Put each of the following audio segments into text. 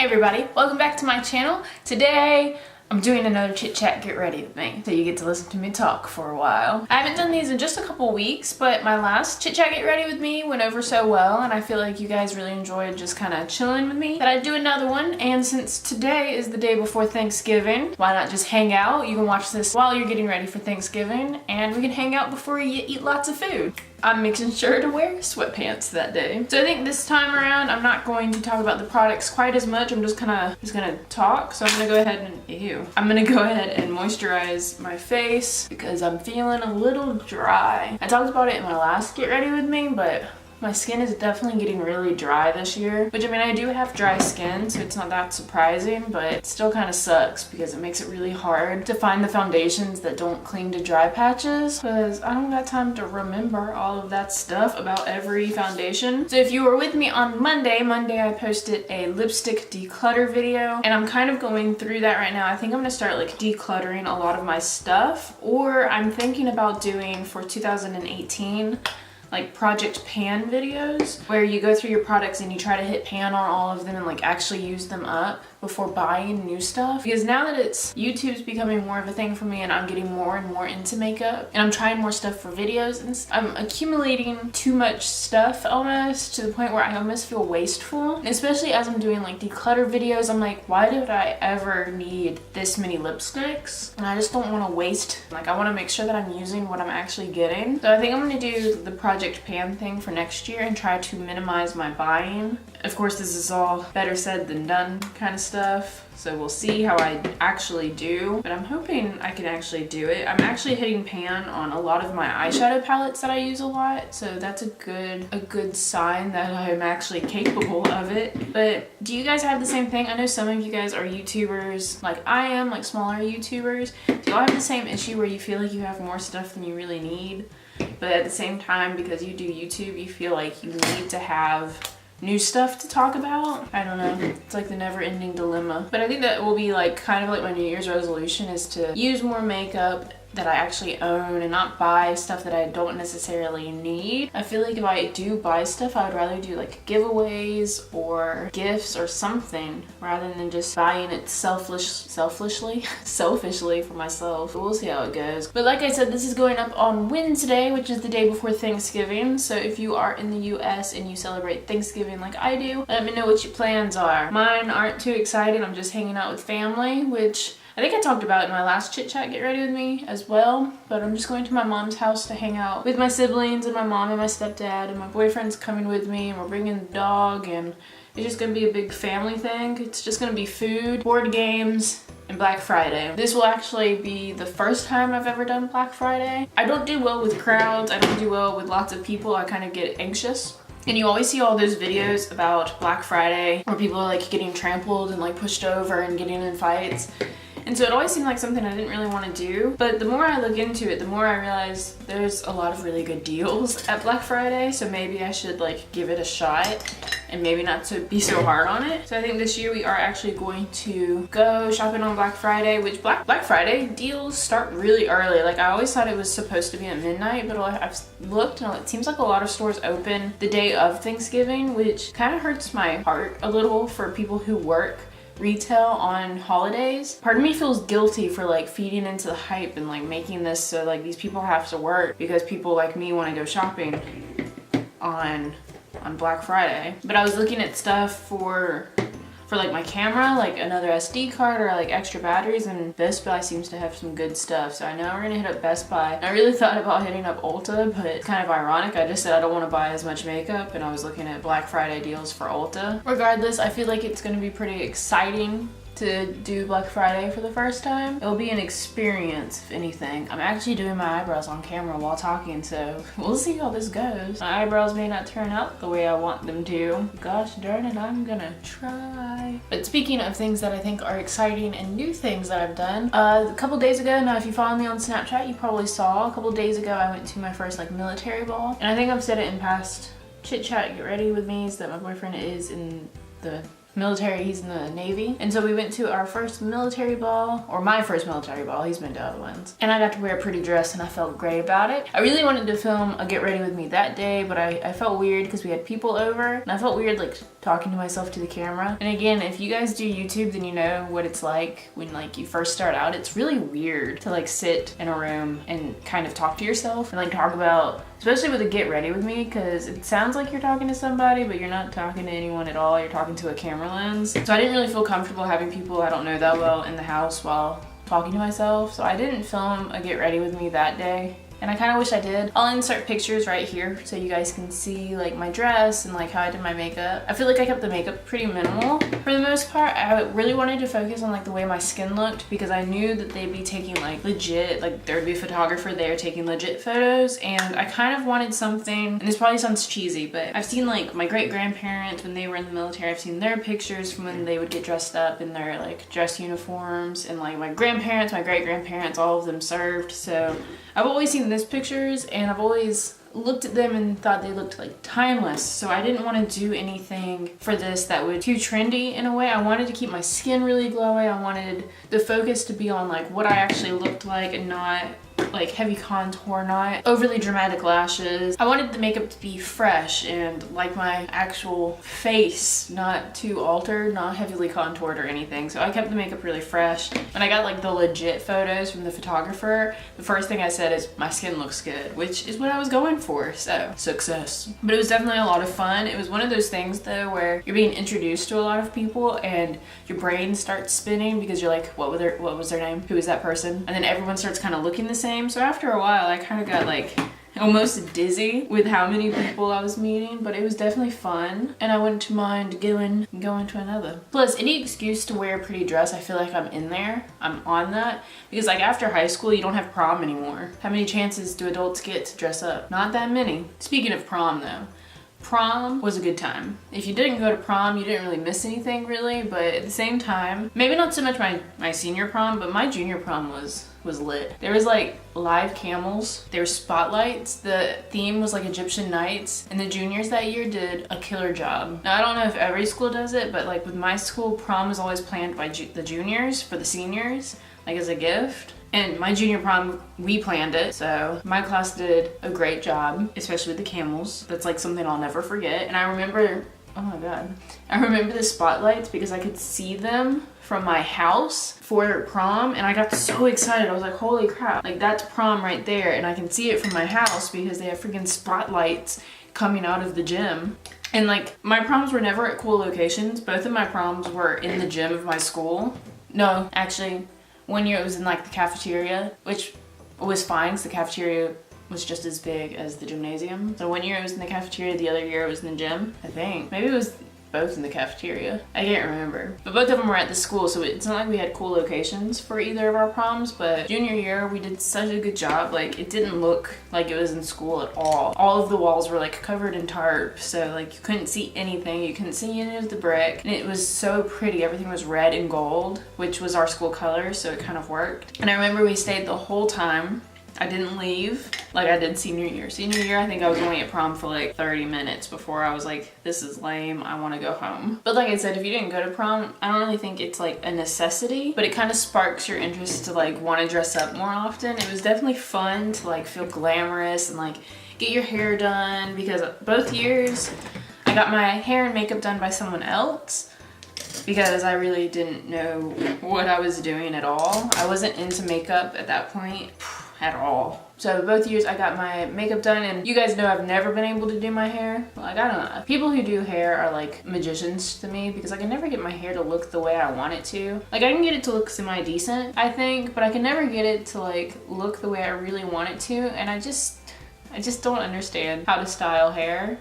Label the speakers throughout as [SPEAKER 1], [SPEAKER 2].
[SPEAKER 1] Hey everybody, welcome back to my channel. Today I'm doing another chit chat get ready with me, so you get to listen to me talk for a while. I haven't done these in just a couple weeks, but my last chit chat get ready with me went over so well, and I feel like you guys really enjoyed just kind of chilling with me that I'd do another one. And since today is the day before Thanksgiving, why not just hang out? You can watch this while you're getting ready for Thanksgiving, and we can hang out before you eat lots of food. I'm making sure to wear sweatpants that day. So I think this time around, I'm not going to talk about the products quite as much. I'm just gonna talk. So I'm gonna go ahead and moisturize my face because I'm feeling a little dry. I talked about it in my last Get Ready With Me, but my skin is definitely getting really dry this year, which I mean, I do have dry skin, so it's not that surprising, but it still kind of sucks because it makes it really hard to find the foundations that don't cling to dry patches because I don't got time to remember all of that stuff about every foundation. So if you were with me on Monday I posted a lipstick declutter video, and I'm kind of going through that right now. I think I'm gonna start like decluttering a lot of my stuff, or I'm thinking about doing for 2018 like project pan videos where you go through your products and you try to hit pan on all of them and like actually use them up before buying new stuff. Because now that YouTube's becoming more of a thing for me and I'm getting more and more into makeup and I'm trying more stuff for videos, and I'm accumulating too much stuff almost to the point where I almost feel wasteful. And especially as I'm doing like declutter videos, I'm like, why did I ever need this many lipsticks? And I just don't want to waste. Like, I want to make sure that I'm using what I'm actually getting. So I think I'm going to do the project pan thing for next year and try to minimize my buying. Of course, this is all better said than done kind of stuff, so we'll see how I actually do, but I'm hoping I can actually do it. I'm actually hitting pan on a lot of my eyeshadow palettes that I use a lot, so that's a good sign that I'm actually capable of it. But do you guys have the same thing? I know some of you guys are YouTubers like I am, like smaller YouTubers. Do y'all have the same issue where you feel like you have more stuff than you really need, but at the same time, because you do YouTube, you feel like you need to have new stuff to talk about? I don't know. It's like the never-ending dilemma. But I think that will be like kind of like my New Year's resolution, is to use more makeup that I actually own and not buy stuff that I don't necessarily need. I feel like if I do buy stuff, I would rather do like giveaways or gifts or something rather than just buying it selfishly for myself. But we'll see how it goes. But like I said, this is going up on Wednesday, which is the day before Thanksgiving. So if you are in the US and you celebrate Thanksgiving like I do, let me know what your plans are. Mine aren't too exciting. I'm just hanging out with family, which I think I talked about in my last Chit Chat Get Ready With Me as well, but I'm just going to my mom's house to hang out with my siblings and my mom and my stepdad, and my boyfriend's coming with me, and we're bringing the dog, and it's just gonna be a big family thing. It's just gonna be food, board games, and Black Friday. This will actually be the first time I've ever done Black Friday. I don't do well with crowds. I don't do well with lots of people. I kind of get anxious. And you always see all those videos about Black Friday where people are like getting trampled and like pushed over and getting in fights. And so it always seemed like something I didn't really want to do. But the more I look into it, the more I realize there's a lot of really good deals at Black Friday. So maybe I should like give it a shot and maybe not to be so hard on it. So I think this year we are actually going to go shopping on Black Friday, which Black Friday deals start really early. Like, I always thought it was supposed to be at midnight, but I've looked and it seems like a lot of stores open the day of Thanksgiving, which kind of hurts my heart a little for people who work retail on holidays. Part of me feels guilty for like feeding into the hype and like making this so like these people have to work because people like me want to go shopping on Black Friday. But I was looking at stuff for like my camera, like another SD card or like extra batteries, and Best Buy seems to have some good stuff. So I know we're gonna hit up Best Buy. I really thought about hitting up Ulta, but it's kind of ironic. I just said I don't want to buy as much makeup, and I was looking at Black Friday deals for Ulta. Regardless, I feel like it's gonna be pretty exciting to do Black Friday for the first time. It'll be an experience, if anything. I'm actually doing my eyebrows on camera while talking, so we'll see how this goes. My eyebrows may not turn out the way I want them to. Gosh darn it, I'm gonna try. But speaking of things that I think are exciting and new things that I've done, a couple days ago, now if you follow me on Snapchat, you probably saw, a couple days ago I went to my first like military ball. And I think I've said it in past Chit Chat Get Ready With Me, is that my boyfriend is in the military, he's in the Navy. And so we went to our first military ball, or my first military ball, he's been to other ones. And I got to wear a pretty dress and I felt great about it. I really wanted to film a Get Ready With Me that day, but I felt weird because we had people over. And I felt weird like talking to myself to the camera. And again, if you guys do YouTube, then you know what it's like when like you first start out. It's really weird to like sit in a room and kind of talk to yourself and like talk about, especially with a get ready with me, because it sounds like you're talking to somebody, but you're not talking to anyone at all. You're talking to a camera lens. So I didn't really feel comfortable having people I don't know that well in the house while talking to myself. So I didn't film a get ready with me that day. And I kind of wish I did. I'll insert pictures right here so you guys can see like my dress and like how I did my makeup. I feel like I kept the makeup pretty minimal for the most part. I really wanted to focus on like the way my skin looked, because I knew that they'd be taking like legit, like there would be a photographer there taking legit photos, and I kind of wanted something, and this probably sounds cheesy, but I've seen like my great-grandparents when they were in the military. I've seen their pictures from when they would get dressed up in their like dress uniforms, and like my grandparents, my great-grandparents, all of them served. So I've always seen those pictures, and I've always looked at them and thought they looked like timeless. So I didn't want to do anything for this that would too trendy in a way. I wanted to keep my skin really glowy. I wanted the focus to be on like what I actually looked like and not like heavy contour, not overly dramatic lashes. I wanted the makeup to be fresh and like my actual face, not too altered, not heavily contoured or anything. So I kept the makeup really fresh. When I got like the legit photos from the photographer, the first thing I said is my skin looks good, which is what I was going for. So success. But it was definitely a lot of fun. It was one of those things though where you're being introduced to a lot of people and your brain starts spinning because you're like, what was their name? Who is that person? And then everyone starts kind of looking the same. So after a while, I kind of got like almost dizzy with how many people I was meeting, but it was definitely fun, and I wouldn't mind going to another. Plus, any excuse to wear a pretty dress, I feel like I'm in there. I'm on that, because like after high school, you don't have prom anymore. How many chances do adults get to dress up? Not that many. Speaking of prom though, prom was a good time. If you didn't go to prom, you didn't really miss anything really, but at the same time, maybe not so much my senior prom, but my junior prom was lit. There was like live camels, there were spotlights, the theme was like Egyptian nights, and the juniors that year did a killer job. Now I don't know if every school does it, but like with my school, prom was always planned by the juniors for the seniors, like as a gift. And my junior prom, we planned it, so my class did a great job, especially with the camels. That's like something I'll never forget. And I remember, oh my god, I remember the spotlights because I could see them from my house for prom, and I got so excited. I was like, holy crap, like that's prom right there, and I can see it from my house because they have freaking spotlights coming out of the gym. And like my proms were never at cool locations. Both of my proms were in the gym of my school. No, actually, one year it was in like the cafeteria, which was fine because the cafeteria was just as big as the gymnasium. So one year it was in the cafeteria, the other year it was in the gym, I think. Maybe it was both in the cafeteria. I can't remember. But both of them were at the school, so it's not like we had cool locations for either of our proms, but junior year we did such a good job. Like it didn't look like it was in school at all. All of the walls were like covered in tarp, so like you couldn't see anything. You couldn't see any of the brick, and it was so pretty. Everything was red and gold, which was our school color, so it kind of worked. And I remember we stayed the whole time. I didn't leave like I did senior year. Senior year, I think I was only at prom for like 30 minutes before I was like, this is lame, I want to go home. But like I said, if you didn't go to prom, I don't really think it's like a necessity, but it kind of sparks your interest to like want to dress up more often. It was definitely fun to like feel glamorous and like get your hair done, because both years I got my hair and makeup done by someone else, because I really didn't know what I was doing at all. I wasn't into makeup at that point at all. So both years I got my makeup done, and you guys know I've never been able to do my hair. Like I don't know. People who do hair are like magicians to me, because I can never get my hair to look the way I want it to. Like I can get it to look semi-decent, I think, but I can never get it to like look the way I really want it to, and I just don't understand how to style hair.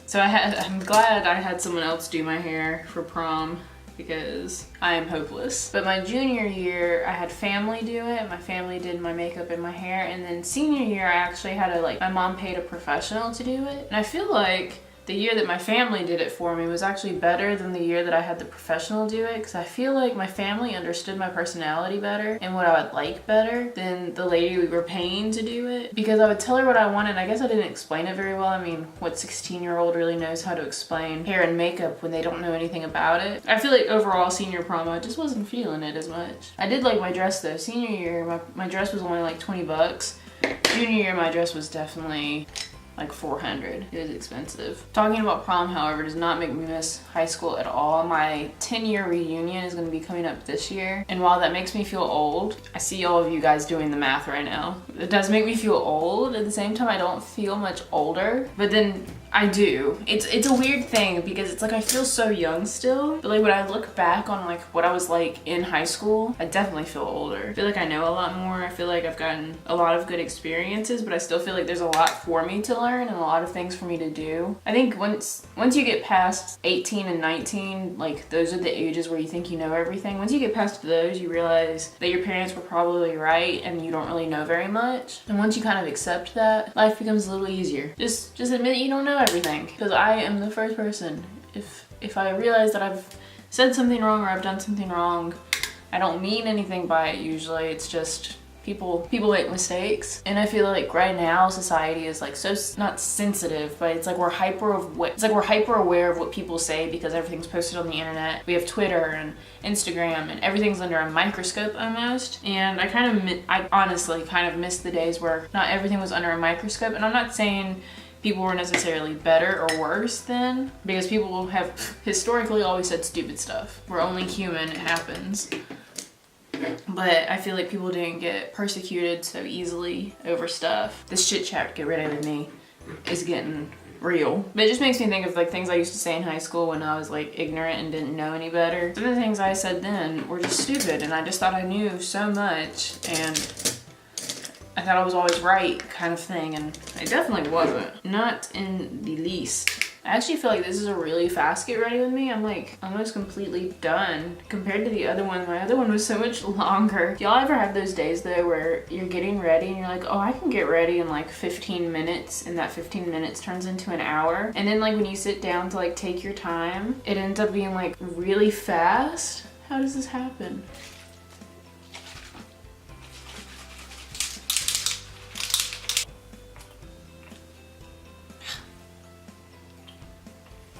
[SPEAKER 1] So I'm glad I had someone else do my hair for prom, because I am hopeless. But my junior year, I had family do it. My family did my makeup and my hair. And then senior year, I actually had my mom paid a professional to do it. And I feel like the year that my family did it for me was actually better than the year that I had the professional do it, because I feel like my family understood my personality better and what I would like better than the lady we were paying to do it, because I would tell her what I wanted. I guess I didn't explain it very well. I mean, what 16-year-old really knows how to explain hair and makeup when they don't know anything about it? I feel like overall senior prom, I just wasn't feeling it as much. I did like my dress though. Senior year, my dress was only like 20 bucks. Junior year, my dress was definitely like $400. It was expensive. Talking about prom, however, does not make me miss high school at all. My 10-year reunion is gonna be coming up this year. And while that makes me feel old, I see all of you guys doing the math right now. It does make me feel old. At the same time, I don't feel much older, but then I do. It's a weird thing because it's like I feel so young still, but like when I look back on like what I was like in high school, I definitely feel older. I feel like I know a lot more. I feel like I've gotten a lot of good experiences, but I still feel like there's a lot for me to learn and a lot of things for me to do. I think once you get past 18 and 19, like those are the ages where you think you know everything. Once you get past those, you realize that your parents were probably right and you don't really know very much. And once you kind of accept that, life becomes a little easier. Just admit you don't know everything, because I am the first person. If I realize that I've said something wrong or I've done something wrong, I don't mean anything by it usually. It's just people make mistakes, and I feel like right now society is like so not sensitive, but it's like we're hyper aware of what people say because everything's posted on the internet. We have Twitter and Instagram and everything's under a microscope almost, and I honestly kind of miss the days where not everything was under a microscope. And I'm not saying people were necessarily better or worse then, because people have historically always said stupid stuff. We're only human, it happens. But I feel like people didn't get persecuted so easily over stuff. This Chit-Chat Get Me is getting real. But it just makes me think of like things I used to say in high school when I was like ignorant and didn't know any better. Some of the things I said then were just stupid, and I just thought I knew so much, and I thought I was always right kind of thing, and I definitely wasn't. Not in the least. I actually feel like this is a really fast get ready with me. I'm like almost completely done compared to the other one. My other one was so much longer. Y'all ever have those days though where you're getting ready and you're like, oh, I can get ready in like 15 minutes, and that 15 minutes turns into an hour. And then like when you sit down to like take your time, it ends up being like really fast. How does this happen?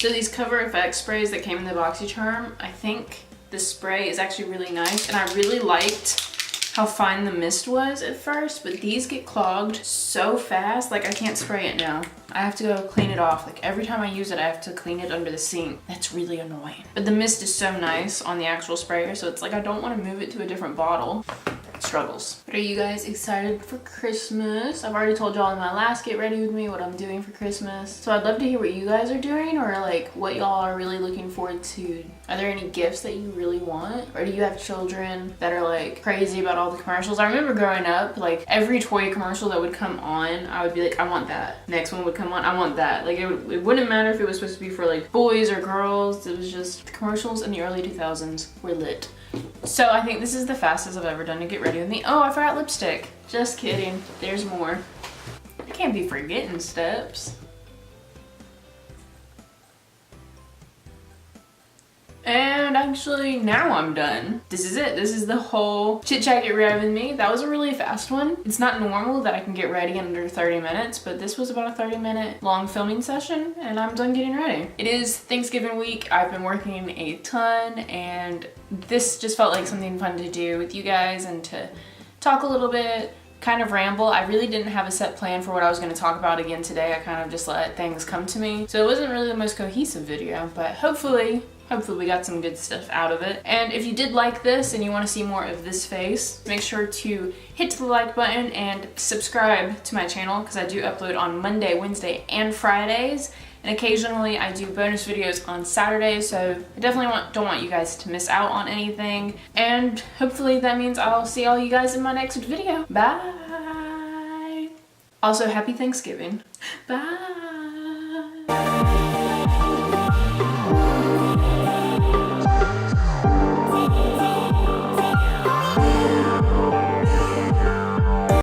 [SPEAKER 1] So these Cover FX sprays that came in the BoxyCharm, I think the spray is actually really nice, and I really liked how fine the mist was at first, but these get clogged so fast, like I can't spray it now. I have to go clean it off. Like every time I use it, I have to clean it under the sink. That's really annoying. But the mist is so nice on the actual sprayer, so it's like I don't want to move it to a different bottle. Struggles. But are you guys excited for Christmas? I've already told y'all in my last Get Ready With Me what I'm doing for Christmas. So I'd love to hear what you guys are doing, or like what y'all are really looking forward to. Are there any gifts that you really want? Or do you have children that are like crazy about all the commercials? I remember growing up, like every toy commercial that would come on, I would be like, I want that. Next one would come on, I want that. Like it wouldn't matter if it was supposed to be for like boys or girls. It was just the commercials in the early 2000s were lit. So I think this is the fastest I've ever done to Get Ready With Me. Oh, I forgot lipstick. Just kidding. There's more. I can't be forgetting steps. And actually, now I'm done. This is it. This is the whole Chit-Chat Get Ready With Me. That was a really fast one. It's not normal that I can get ready in under 30 minutes, but this was about a 30-minute long filming session, and I'm done getting ready. It is Thanksgiving week. I've been working a ton, and this just felt like something fun to do with you guys and to talk a little bit, kind of ramble. I really didn't have a set plan for what I was going to talk about again today. I kind of just let things come to me. So it wasn't really the most cohesive video, but hopefully we got some good stuff out of it. And if you did like this and you want to see more of this face, make sure to hit the like button and subscribe to my channel, because I do upload on Monday, Wednesday, and Fridays. And occasionally I do bonus videos on Saturdays, so I definitely don't want you guys to miss out on anything. And hopefully that means I'll see all you guys in my next video. Bye! Also, happy Thanksgiving. Bye!